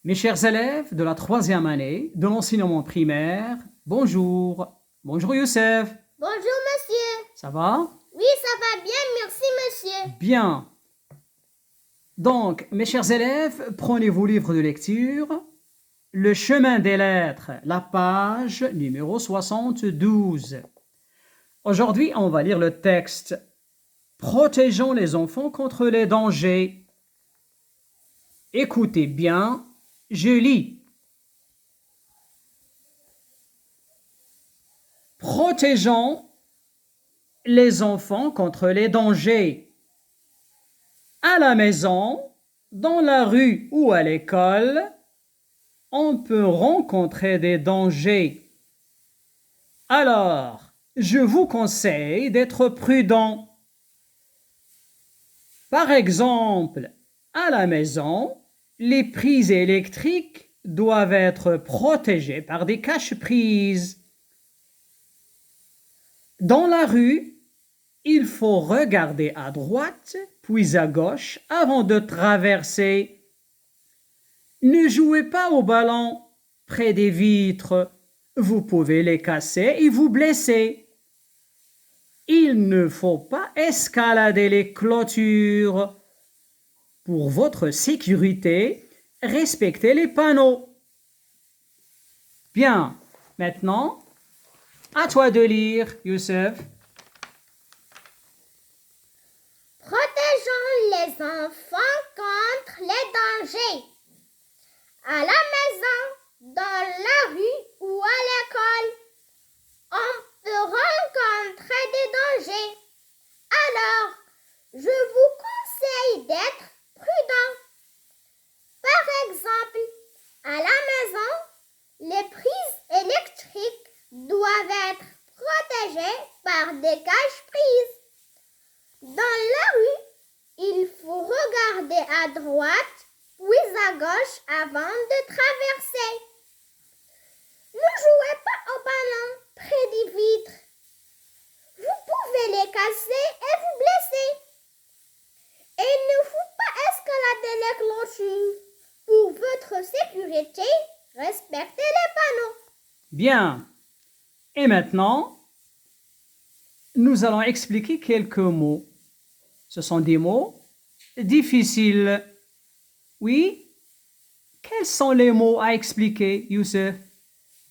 Mes chers élèves de la troisième année de l'enseignement primaire, bonjour. Bonjour Youssef. Bonjour monsieur. Ça va? Oui, ça va bien, merci monsieur. Bien. Donc, mes chers élèves, prenez vos livres de lecture. Le chemin des lettres, la page numéro 72. Aujourd'hui, on va lire le texte « Protégeons les enfants contre les dangers ». Écoutez bien, je lis. Protégeons les enfants contre les dangers. À la maison, dans la rue ou à l'école, on peut rencontrer des dangers. Alors, je vous conseille d'être prudent. Par exemple, à la maison, les prises électriques doivent être protégées par des cache-prises. Dans la rue, il faut regarder à droite puis à gauche avant de traverser. Ne jouez pas au ballon près des vitres. Vous pouvez les casser et vous blesser. Il ne faut pas escalader les clôtures. Pour votre sécurité, respectez les panneaux. Bien, maintenant, à toi de lire, Youssef. Protégeons les enfants contre les dangers. À la maison, dans la rue ou à l'école, on peut rencontrer des dangers. Alors, je vous conseille d'être prudent. Par exemple, à la maison, les prises électriques doivent être protégées par des cache-prises. Dans la rue, il faut regarder à droite puis à gauche avant de traverser. Ne jouez pas au ballon près des vitres. Vous pouvez les casser et vous blesser. Et il ne faut pas escalader les clôtures. Pour votre sécurité, respectez les panneaux. Bien. Et maintenant, nous allons expliquer quelques mots. Ce sont des mots difficiles. Oui? Quels sont les mots à expliquer, Youssef?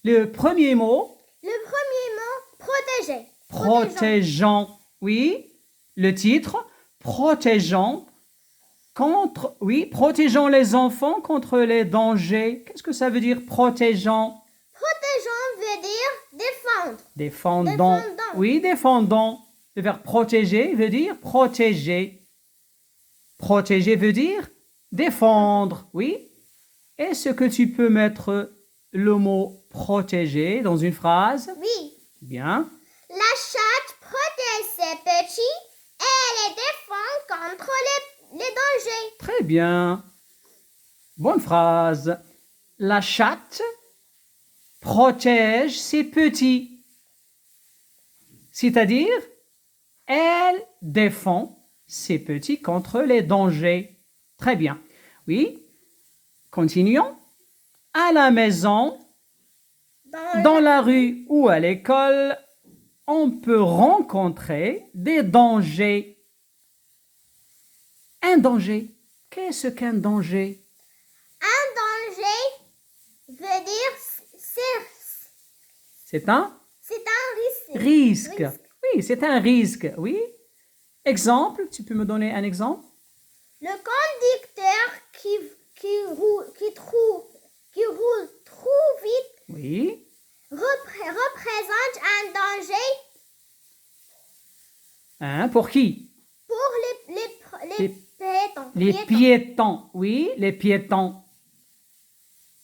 Le premier mot? Le premier mot, protéger. Protégeant. Oui. Le titre? Protégeant contre... Oui, protégeons les enfants contre les dangers. Qu'est-ce que ça veut dire, protégeant? Protégeant veut dire défendre. Défendant. Oui, défendant. Le verbe protéger veut dire protéger. Protéger veut dire défendre. Oui. Est-ce que tu peux mettre le mot protéger dans une phrase? Oui. Bien. La chatte protège ses petits et les défend contre les dangers. Très bien. Bonne phrase. La chatte protège ses petits. C'est-à-dire, elle défend ses petits contre les dangers. Très bien. Oui. Continuons. À la maison, dans la rue ou à l'école, on peut rencontrer des dangers. Un danger. Qu'est-ce qu'un danger? Un danger veut dire C'est un risque. risque. Oui, c'est un risque. Oui. Exemple, tu peux me donner un exemple? Le conducteur qui roule trop vite Oui. représente un danger Hein, pour qui? pour les piétons. Les piétons. Oui, les piétons.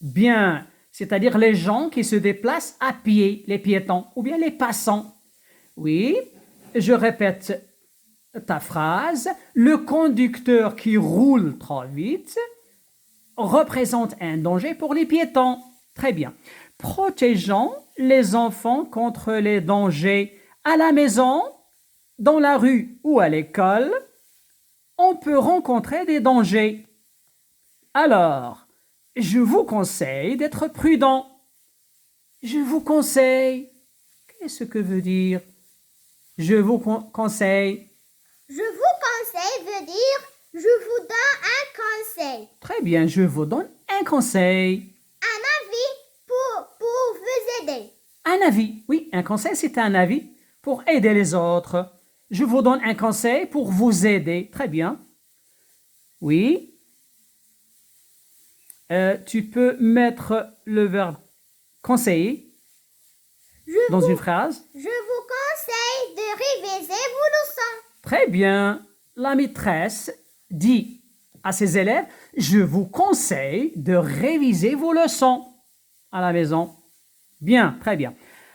Bien. C'est-à-dire les gens qui se déplacent à pied, les piétons, ou bien les passants. Oui, je répète ta phrase. Le conducteur qui roule trop vite représente un danger pour les piétons. Très bien. Protégeons les enfants contre les dangers. À la maison, dans la rue ou à l'école, on peut rencontrer des dangers. Alors, Je vous conseille d'être prudent. Je vous conseille. Qu'est-ce que veut dire je vous conseille? Je vous conseille veut dire je vous donne un conseil. Très bien, je vous donne un conseil. Un avis pour vous aider. Un avis, oui, un conseil c'est un avis pour aider les autres. Je vous donne un conseil pour vous aider. Très bien. Oui. Tu peux mettre le verbe conseiller dans une phrase. Je vous conseille de réviser vos leçons. Très bien. La maîtresse dit à ses élèves, je vous conseille de réviser vos leçons à la maison. Bien, très bien.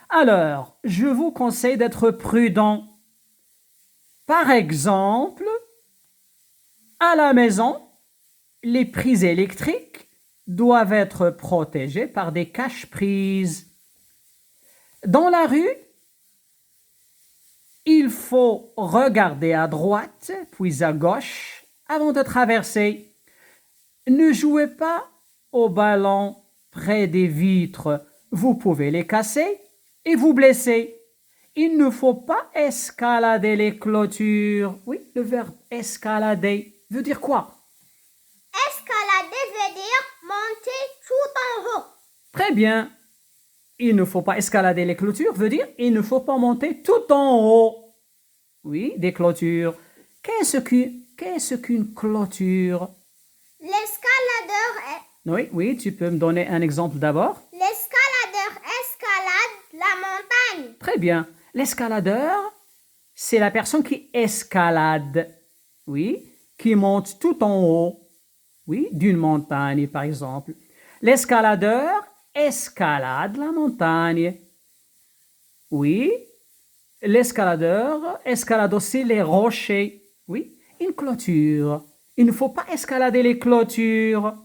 Alors, je vous conseille d'être prudent. Par exemple, à la maison, les prises électriques doivent être protégées par des cache-prises. Dans la rue, il faut regarder à droite, puis à gauche, avant de traverser. Ne jouez pas au ballon près des vitres. Vous pouvez les casser et vous blesser. Il ne faut pas escalader les clôtures. Oui, le verbe escalader veut dire quoi? Escalader veut dire monter tout en haut. Très bien. Il ne faut pas escalader les clôtures veut dire il ne faut pas monter tout en haut. Oui, des clôtures. Qu'est-ce qu'une clôture? L'escaladeur est... Oui, tu peux me donner un exemple d'abord? L'escaladeur escalade la montagne. Très bien. L'escaladeur, c'est la personne qui escalade. Oui, qui monte tout en haut. Oui, d'une montagne, par exemple. L'escaladeur escalade la montagne. Oui, l'escaladeur escalade aussi les rochers. Oui, une clôture. Il ne faut pas escalader les clôtures.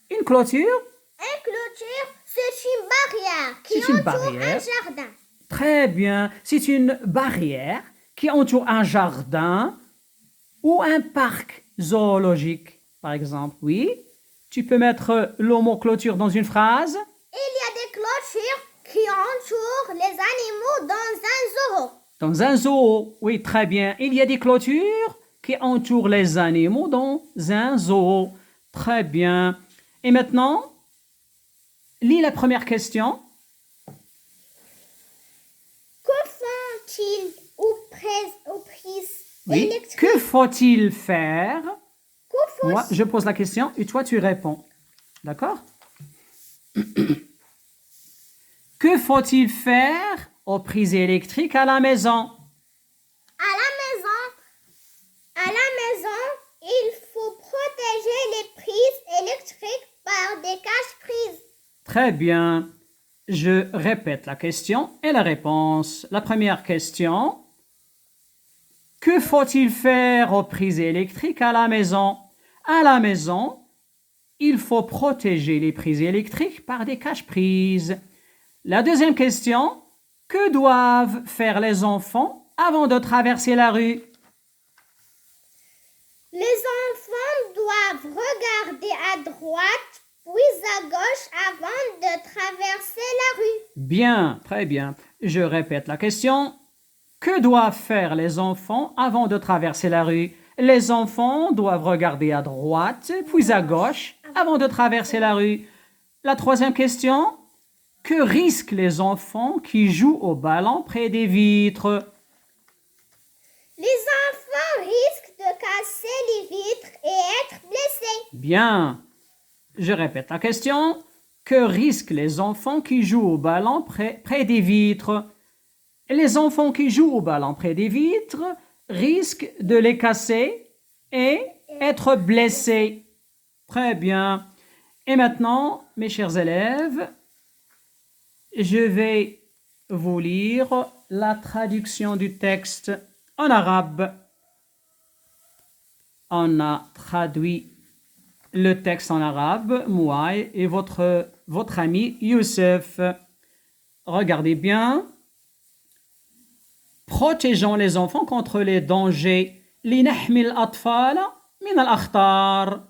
Une clôture? Une clôture, c'est une barrière qui C'est une entoure barrière. un jardin. Très bien. C'est une barrière qui entoure un jardin ou un parc zoologique, par exemple. Oui, tu peux mettre le mot clôture dans une phrase. Il y a des clôtures qui entourent les animaux dans un zoo. Dans un zoo, oui, très bien. Il y a des clôtures qui entourent les animaux dans un zoo. Très bien. Et maintenant, lis la première question. Que font-ils aux prises Oui. électriques? Que faut-il faire? Que faut- Moi, je pose la question et toi, tu réponds. D'accord? Que faut-il faire aux prises électriques à la maison? À la maison, il faut protéger les prises électriques par des cache-prises. Très bien. Je répète la question et la réponse. La première question. Que faut-il faire aux prises électriques à la maison? À la maison, il faut protéger les prises électriques par des cache-prises. La deuxième question. Que doivent faire les enfants avant de traverser la rue? Les enfants doivent regarder à droite puis à gauche avant de traverser la rue. Bien, très bien. Je répète la question. Que doivent faire les enfants avant de traverser la rue? Les enfants doivent regarder à droite, puis à gauche, avant de traverser la rue. La troisième question. Que risquent les enfants qui jouent au ballon près des vitres? Les enfants risquent de casser les vitres et être blessés. Bien. Je répète la question. Que risquent les enfants qui jouent au ballon près des vitres? Les enfants qui jouent au ballon près des vitres risquent de les casser et être blessés. Très bien. Et maintenant, mes chers élèves, je vais vous lire la traduction du texte en arabe. On a traduit le texte en arabe, moi et votre ami Youssef. Regardez bien. Protégeons les enfants contre les dangers. لنحمي الأطفال من الأخطار.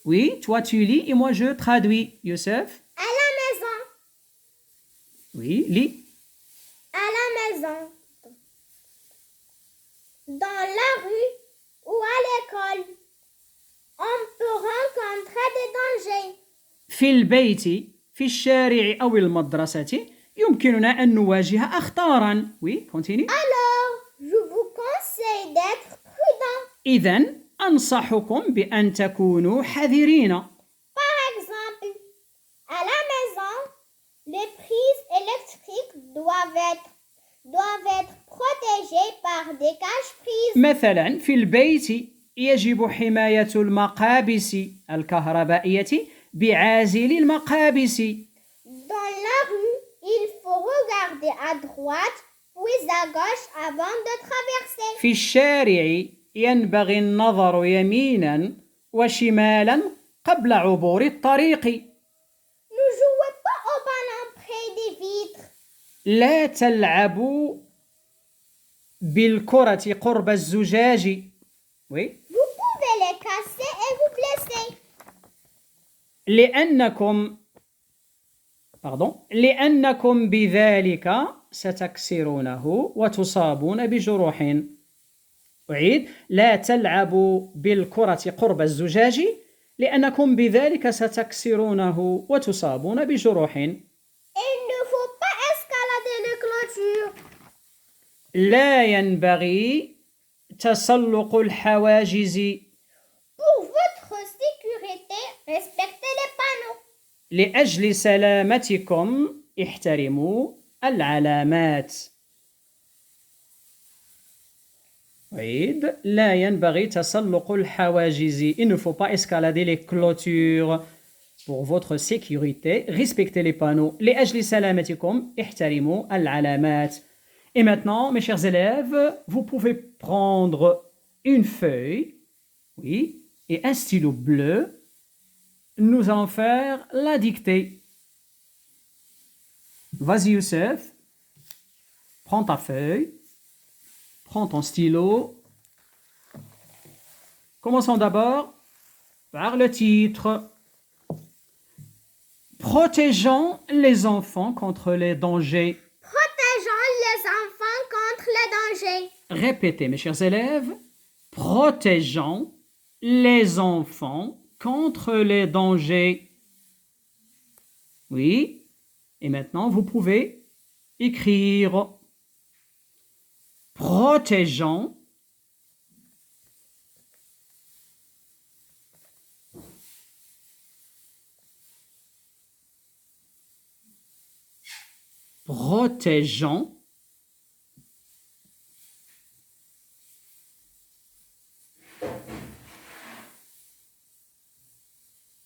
Oui, toi tu lis et moi je traduis. Youssef? À la maison. Oui, lis. À la maison. Dans la rue ou à l'école. On peut rencontrer des dangers. في البيت في الشارع أو المدرسة يمكننا أن نواجه أخطارا. Oui, continue. Alors, je vous conseille d'être prudent. إذن أنصحكم بأن تكونوا حذرين. Par exemple, à la maison, les prises électriques doivent être protégées par des cache-prises. مثلا في البيت يجب حماية المقابس الكهربائية بعازل المقابس. Dans la rue, il faut regarder à droite puis à gauche avant de traverser. في الشارع ينبغي النظر يمينا وشمالا قبل عبور الطريق. Ne jouez pas au ballon près des vitres. لا تلعبوا بالكرة قرب الزجاج. Oui. Vous pouvez les casser et vous blesser. لأنكم بذلك ستكسرونه وتصابون بجروح. أعيد: لا تلعبوا بالكرة قرب الزجاج لأنكم بذلك ستكسرونه وتصابون بجروح. Il ne faut pas escalader les clôtures. لا ينبغي تسلق الحواجز. Pour votre sécurité, respectez les panneaux. لأجل سلامتكم احترموا العلامات. عيد: لا ينبغي تسلق الحواجز. Il ne faut pas escalader les clôtures. Pour votre sécurité, respectez les panneaux. لأجل سلامتكم احترموا العلامات. Et maintenant, mes chers élèves, vous pouvez prendre une feuille, oui, et un stylo bleu. Nous allons faire la dictée. Vas-y, Youssef. Prends ta feuille. Prends ton stylo. Commençons d'abord par le titre. Protégeant les enfants contre les dangers. Protégeons les enfants contre les dangers. Répétez, mes chers élèves. Protégeant les enfants contre les dangers. Oui. Et maintenant, vous pouvez écrire protégeant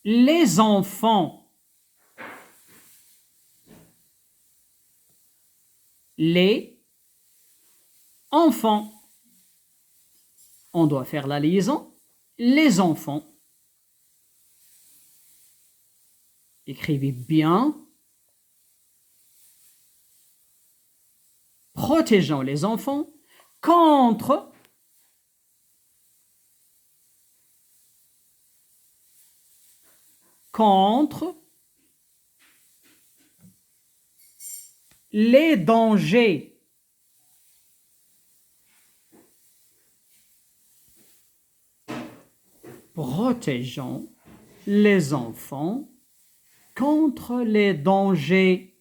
les enfants. Les enfants. On doit faire la liaison. Les enfants. Écrivez bien. Protégeant les enfants contre les dangers. Protégeant les enfants contre les dangers.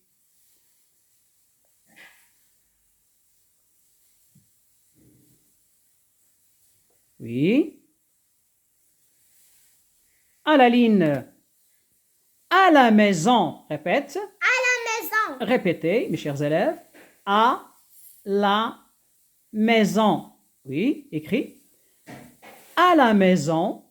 Oui. À la ligne. À la maison. Répète. À la maison. Répétez, mes chers élèves. À la maison. Oui, écrit. À la maison.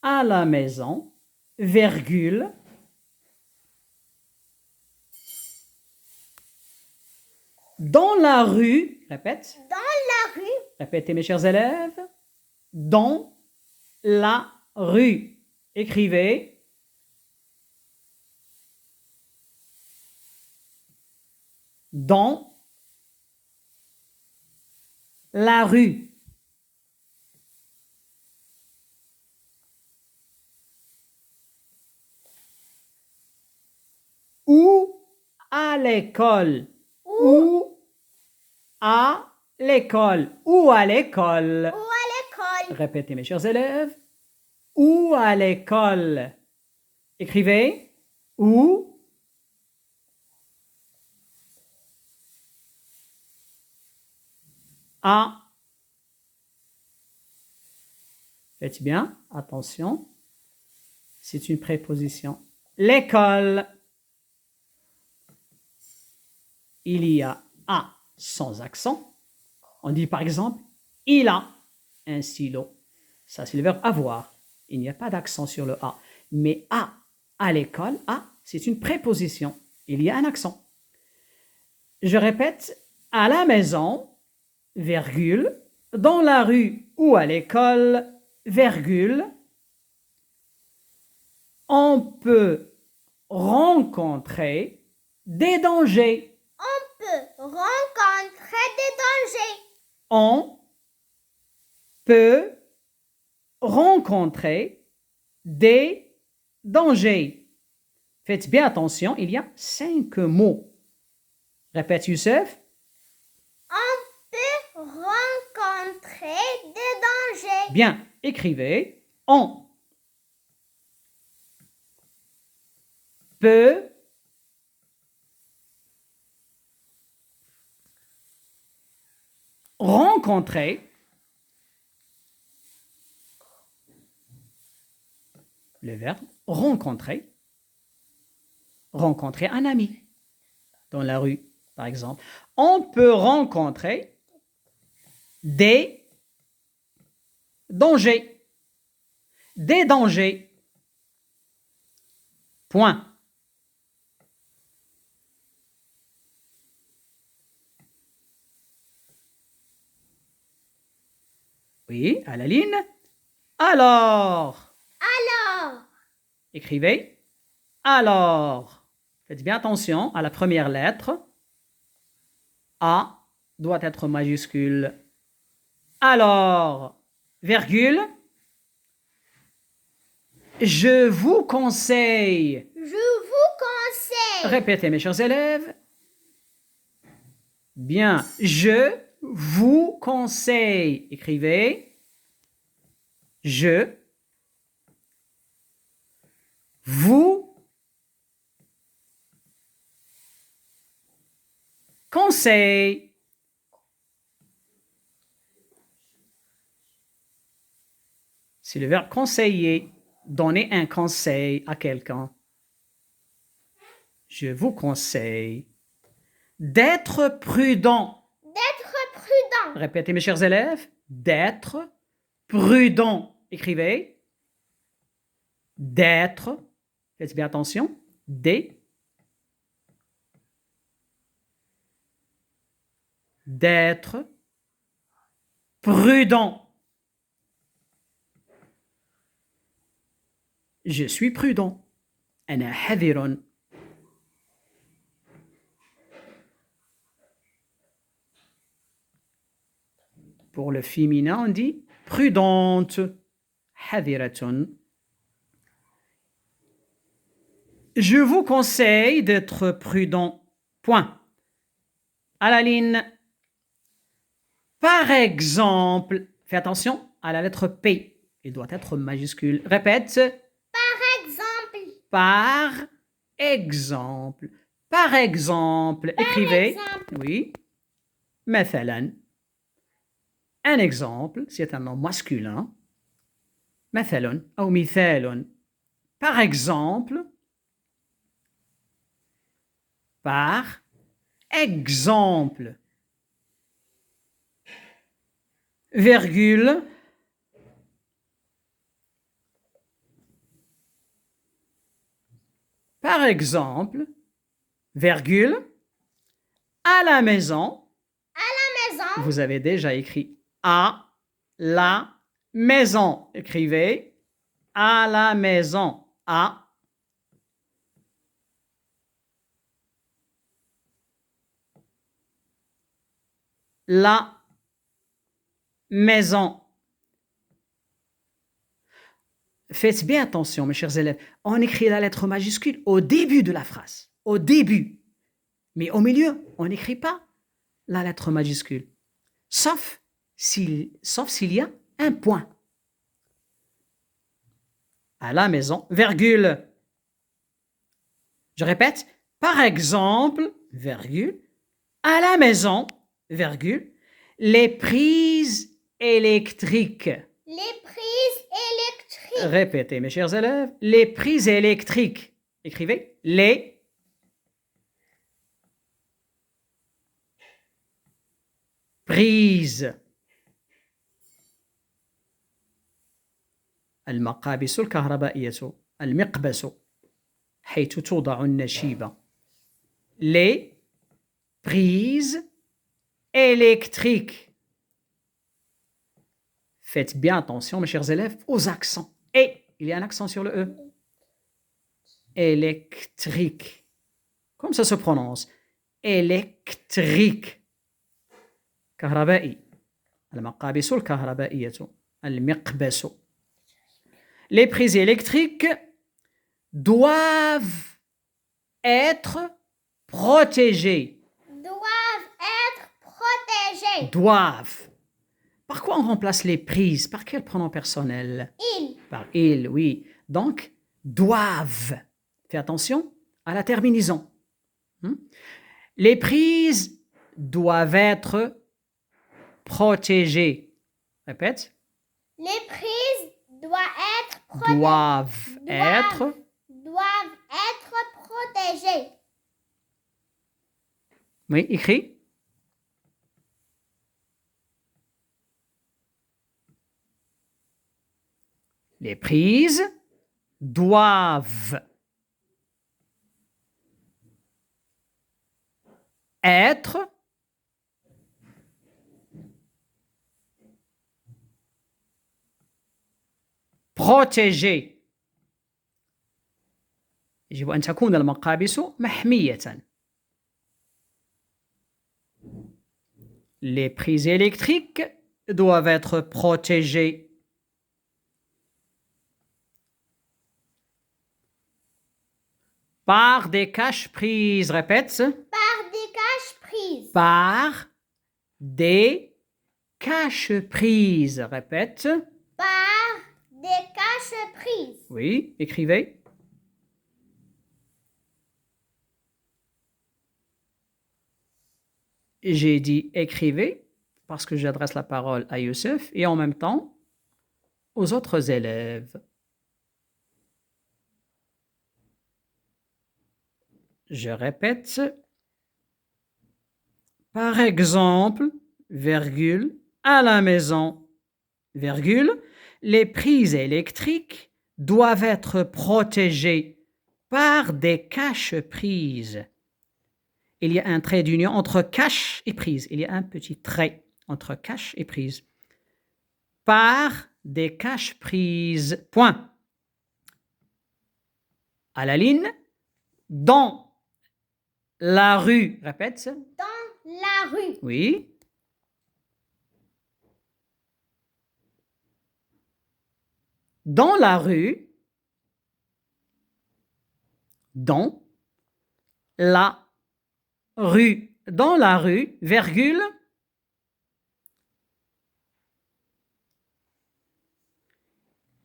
À la maison, virgule. Dans la rue, répète. Dans la rue. Répétez, mes chers élèves. Dans la rue. Écrivez. dans la rue. Ou à l'école. Ou à l'école. Ou à l'école. Ou à l'école. Répétez, mes chers élèves. Ou à l'école. Écrivez. Ou. À. Faites bien, attention. C'est une préposition. L'école. Il y a A sans accent. On dit par exemple, il a un stylo. Ça, c'est le verbe avoir. Il n'y a pas d'accent sur le A. Mais à l'école, A, c'est une préposition. Il y a un accent. Je répète, à la maison, virgule, dans la rue ou à l'école, virgule, on peut rencontrer des dangers. On peut rencontrer des dangers. On peut rencontrer des dangers. Faites bien attention, il y a 5 mots. Répète, Youssef. On peut rencontrer des dangers. Bien, écrivez. On peut rencontrer le verbe rencontrer. Rencontrer un ami dans la rue, par exemple. On peut rencontrer des dangers. Des dangers. Point. Oui, à la ligne. Alors. Alors. Écrivez. Alors. Faites bien attention à la première lettre. A doit être majuscule. Alors, virgule. Je vous conseille. Je vous conseille. Répétez, mes chers élèves. Bien. Je vous conseille. Écrivez. Je vous conseille. C'est le verbe conseiller. Donner un conseil à quelqu'un. Je vous conseille d'être prudent. D'être prudent. Répétez, mes chers élèves. D'être prudent. Écrivez. D'être. Faites bien attention. D'être prudent. Je suis prudent. أنا حذر. Pour le féminin, on dit prudente. حذرة. Je vous conseille d'être prudent. Point. À la ligne. Par exemple, fais attention à la lettre P. Il doit être majuscule. Répète. Par exemple. Par exemple. Par exemple. Écrivez. Exemple. Oui. مثلا. Un exemple, c'est un nom masculin. مثل أو مثال. Par exemple. Par exemple. Virgule. Par exemple, virgule, à la maison. À la maison. Vous avez déjà écrit à la maison. Écrivez à la maison. À. la maison. Faites bien attention, mes chers élèves. On écrit la lettre majuscule au début de la phrase. Au début. Mais au milieu, on n'écrit pas la lettre majuscule. Sauf s'il y a un point. À la maison, virgule. Je répète, par exemple, virgule, à la maison, virgule, les prises électriques. Les prises électriques. Répétez, mes chers élèves, les prises électriques. Écrivez les prises. المقابس الكهربائية المقبس حيث توضع النشيبة. Les prises électriques. Faites bien attention, mes chers élèves, aux accents. Et, il y a un accent sur le E. Électrique. Comme ça se prononce. électrique. كهربائي. المقابس الكهربائية المقبس. Les prises électriques doivent être protégées. Doivent être protégées. Doivent. Par quoi on remplace les prises? Par quel pronom personnel? Ils. Par il, oui. Donc, doivent. Fais attention à la terminaison. Les prises doivent être protégées. Répète. Les prises doivent être protégées. Doivent être protégées. Oui, écrit. Les prises doivent être protégées. يجب أن تكون المقابس محمية. Les prises électriques doivent être protégées. Par des caches-prises. Répète. Par des caches-prises. Par des caches-prises. Répète. Par des caches-prises. Oui, écrivez. J'ai dit écrivez parce que j'adresse la parole à Youssef et en même temps aux autres élèves. Je répète. Par exemple, virgule, à la maison, virgule, les prises électriques doivent être protégées par des caches-prises. Il y a un trait d'union entre cache et prise. Il y a un petit trait entre cache et prise. Par des caches-prises. Point. À la ligne, dans la rue. Répète. Dans la rue. Oui. Dans la rue. Dans la rue. Dans la rue, virgule.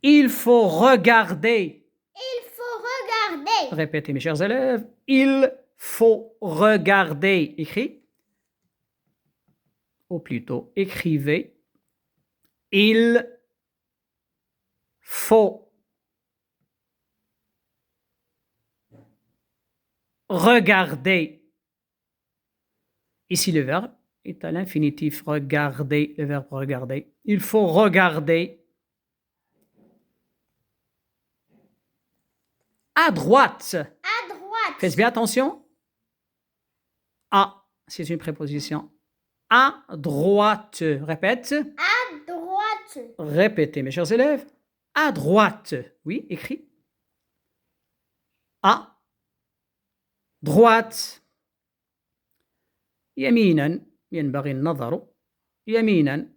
Il faut regarder. Il faut regarder. Répétez, mes chers élèves. Il faut regarder. Écrit. Ou plutôt, écrivez. Il faut regarder. Ici, le verbe est à l'infinitif. Regarder, le verbe regarder. Il faut regarder. À droite. À droite. Faites bien attention. À, c'est une préposition. À droite. Répète. À droite. Répétez, mes chers élèves. À droite. Oui, écrit. À droite. يمينا ينبغي النظر يمينا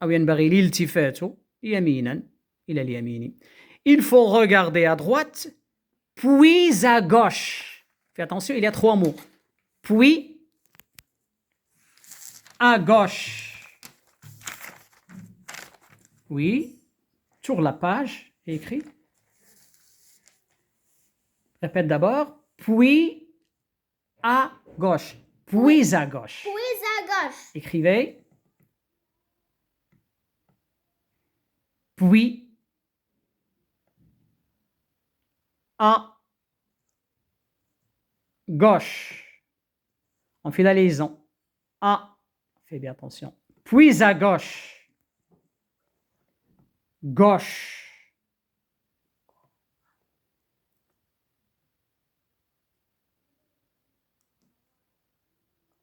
أو ينبغي الالتفات يمينا إلى اليمين. Il faut regarder à droite puis à gauche. Fais attention, il y a 3 mots. Puis à gauche. Oui, sur la page, écrit. Répète d'abord. Puis à gauche. Puis à gauche. Puis à gauche. Écrivez. Puis à gauche. On fait la liaison. À. Fais bien attention. Puis à gauche. Gauche.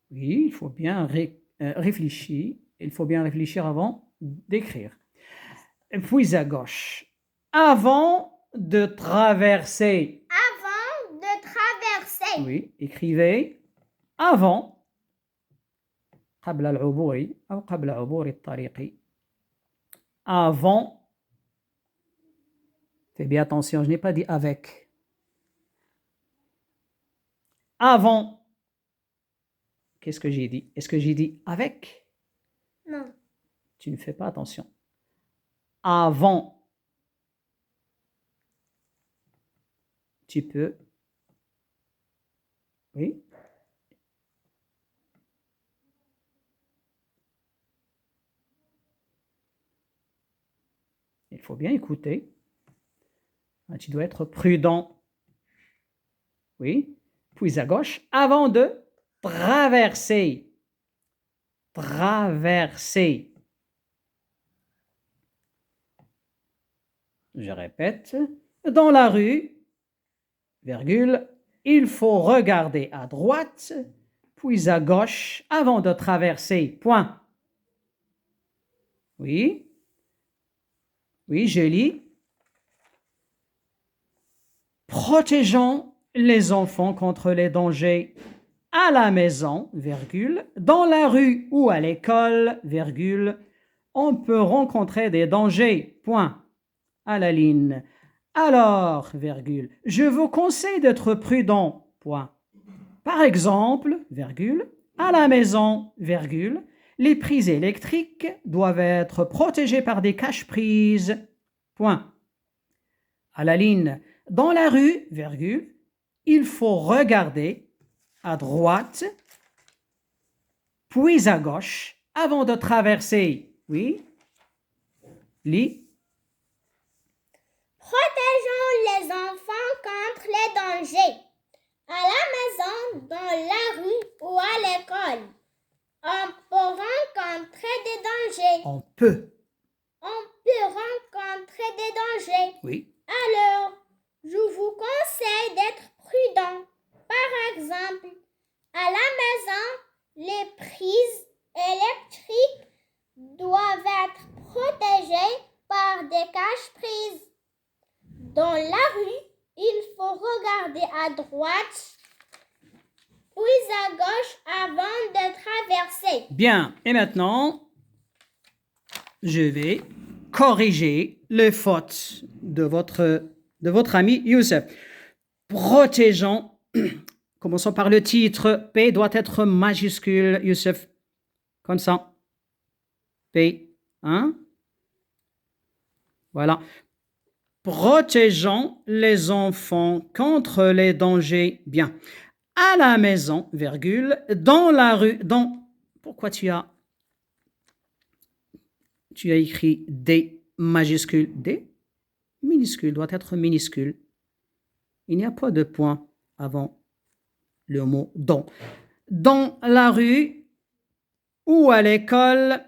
Oui, il faut bien réfléchir. Il faut bien réfléchir avant d'écrire. Puis à gauche. Avant de traverser. Avant de traverser. Oui, écrivez. Avant. قبل العبور أو قبل عبور الطريق. Avant. Fais bien attention, je n'ai pas dit avec. Avant. Qu'est-ce que j'ai dit? Est-ce que j'ai dit avec? Non. Tu ne fais pas attention. Avant. Tu peux. Oui. Il faut bien écouter. Tu dois être prudent. Oui. Puis à gauche, avant de traverser. Traverser. Je répète. Dans la rue, virgule, il faut regarder à droite, puis à gauche, avant de traverser. Point. Oui. Oui, je lis. Protégeons les enfants contre les dangers à la maison, virgule, dans la rue ou à l'école, virgule, on peut rencontrer des dangers, point, à la ligne. Alors, virgule, je vous conseille d'être prudent, point. Par exemple, virgule, à la maison, virgule, les prises électriques doivent être protégées par des cache-prises, point. À la ligne, dans la rue, virgule, il faut regarder à droite, puis à gauche, avant de traverser. Oui. Lis. Protégeons les enfants contre les dangers. À la maison, dans la rue ou à l'école, on peut rencontrer des dangers. On peut. On peut rencontrer des dangers. Oui. Alors, je vous conseille d'être prudent. Par exemple, à la maison, les prises électriques doivent être protégées par des cache-prises. Dans la rue, il faut regarder à droite, puis à gauche avant de traverser. Bien. Et maintenant, je vais corriger les fautes de votre ami Youssef. Protégeons. Commençons par le titre. P doit être majuscule, Youssef. Comme ça. P. Hein? Voilà. Protégeons les enfants contre les dangers. Bien. À la maison, virgule, dans la rue, dans... Pourquoi tu as écrit D majuscule? D minuscule doit être minuscule. Il n'y a pas de point avant le mot dans. Dans la rue ou à l'école,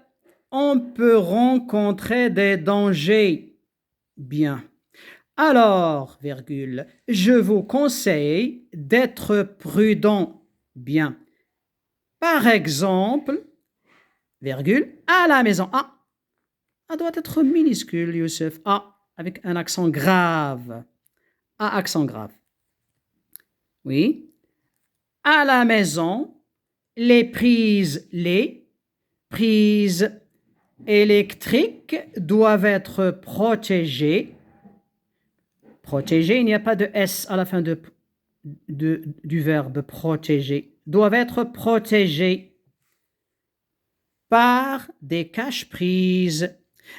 on peut rencontrer des dangers. Bien. Alors, virgule, je vous conseille d'être prudent. Bien. Par exemple, virgule, à la maison. Ah, ça doit être minuscule, Youssef. Ah, avec un accent grave. A accent grave. Oui. À la maison, les prises, les, prises électriques doivent être protégées. Protégées, il n'y a pas de S à la fin du verbe protéger. Doivent être protégées par des cache-prises.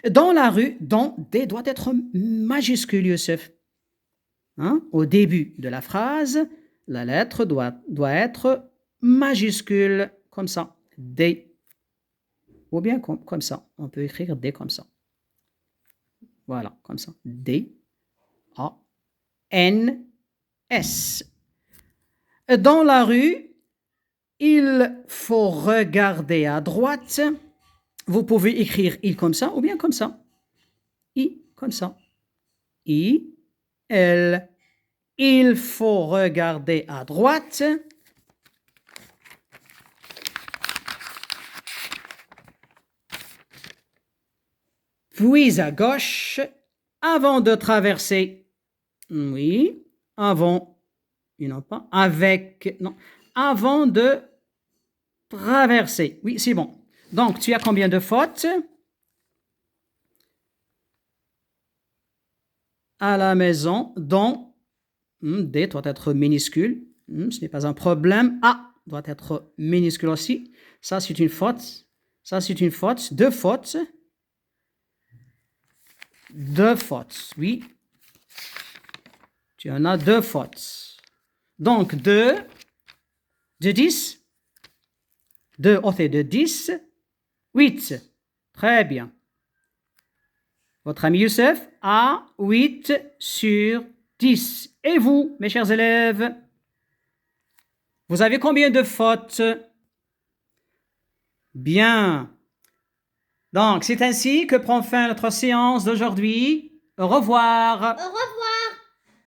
Dans la rue, dans D doit être majuscule, Youssef. Hein? Au début de la phrase, la lettre doit être majuscule, comme ça, D. Ou bien comme ça. On peut écrire D comme ça. Voilà, comme ça. D, A, N, S. Dans la rue, il faut regarder à droite. Vous pouvez écrire il comme ça ou bien comme ça. I comme ça. I, L. Il faut regarder à droite. Puis à gauche, avant de traverser. Oui, avant. Et non pas avec. Non, avant de traverser. Oui, c'est bon. Donc, tu as combien de fautes? À la maison, dont D doit être minuscule. Ce n'est pas un problème. A doit être minuscule aussi. Ça, c'est une faute. Ça, c'est une faute. Deux fautes. Deux fautes, oui. Tu en as deux fautes. Donc, 2 de 10. 2 ôté de 10. 8. Très bien. Votre ami Youssef a 8 sur 10. Et vous, mes chers élèves, vous avez combien de fautes? Bien. Donc, c'est ainsi que prend fin notre séance d'aujourd'hui. Au revoir. Au revoir.